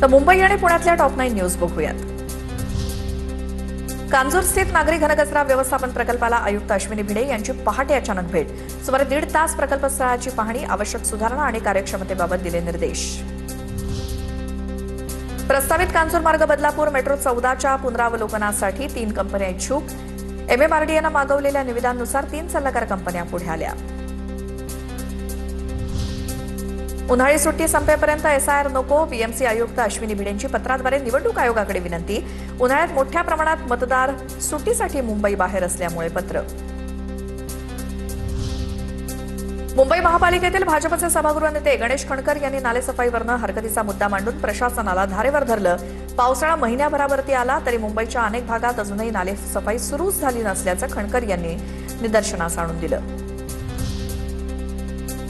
तर मुंबई आणि पुण्यातल्या टॉप 9 न्यूज बघूयात. कांजूर स्थित नागरी घनकचरा व्यवस्थापन प्रकल्पाला आयुक्त अश्विनी भिडे यांची पहाटे अचानक भेट. सुमारे 1.5 तास प्रकल्पस्थळाची पाहणी, आवश्यक सुधारणा आणि कार्यक्षमतेबाबत दिले निर्देश. प्रस्तावित कांजूर मार्ग बदलापूर मेट्रो 14च्या पुनरावलोकनासाठी 3 कंपन्या इच्छुक. MMRDAनं मागवलेल्या निविदांनुसार 3 सल्लागार कंपन्या पुढे आल्या. उन्हाळी सुट्टी संपेपर्यंत SIR नको, BMC आयुक्त अश्विनी भिडेंची पत्राद्वारे निवडणूक आयोगाकडे विनंती. उन्हाळ्यात मोठ्या प्रमाणात मतदार सुट्टीसाठी मुंबई बाहेर असल्यामुळे पत्र. मुंबई महापालिकेतील भाजपचे सभागृह नेते गणेश खणकर यांनी नालेसफाईवरनं हरकतीचा मुद्दा मांडून प्रशासनाला धारेवर धरलं. पावसाळा महिन्याभरावरती आला तरी मुंबईच्या अनेक भागात अजूनही नालेसफाई सुरूच झाली नसल्याचं खणकर यांनी निदर्शनास आणून दिलं.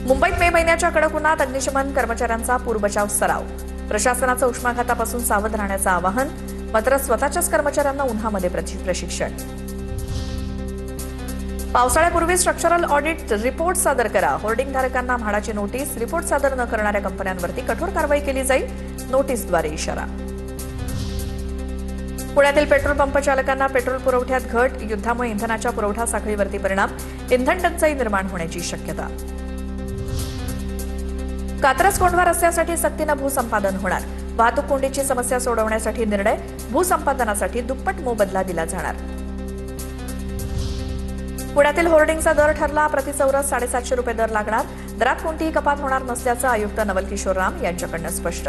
मुंबईत मे महिन्याच्या कडक उन्हात अग्निशमन कर्मचाऱ्यांचा पूरबचाव सराव. प्रशासनाचं उष्माघातापासून सावध राहण्याचं आवाहन, मात्र स्वतःच्याच कर्मचाऱ्यांना उन्हामध्ये प्रशिक्षण. पावसाळ्यापूर्वी स्ट्रक्चरल ऑडिट रिपोर्ट सादर करा. होर्डिंगधारकांना म्हाडाची नोटीस. रिपोर्ट सादर न करणाऱ्या कंपन्यांवरती कठोर कारवाई केली जाईल, नोटीसद्वारे इशारा. पुण्यातील पेट्रोल पंप चालकांना पेट्रोल पुरवठ्यात घट. युद्धामुळे इंधनाच्या पुरवठा साखळीवरती परिणाम, इंधन टंचाई निर्माण होण्याची शक्यता. कात्रज कोंढवा रस्त्यासाठी सक्तीनं भूसंपादन होणार. वाहतूक कोंडीची समस्या सोडवण्यासाठी निर्णय. भूसंपादनासाठी दुप्पट मोबदला दिला जाणार. पुण्यातील होर्डिंगचा दर ठरला. प्रति चौरस 750 रुपये दर लागणार. दरात कोणतीही कपात होणार नसल्याचं आयुक्त नवल किशोर राम यांच्याकडनं स्पष्ट.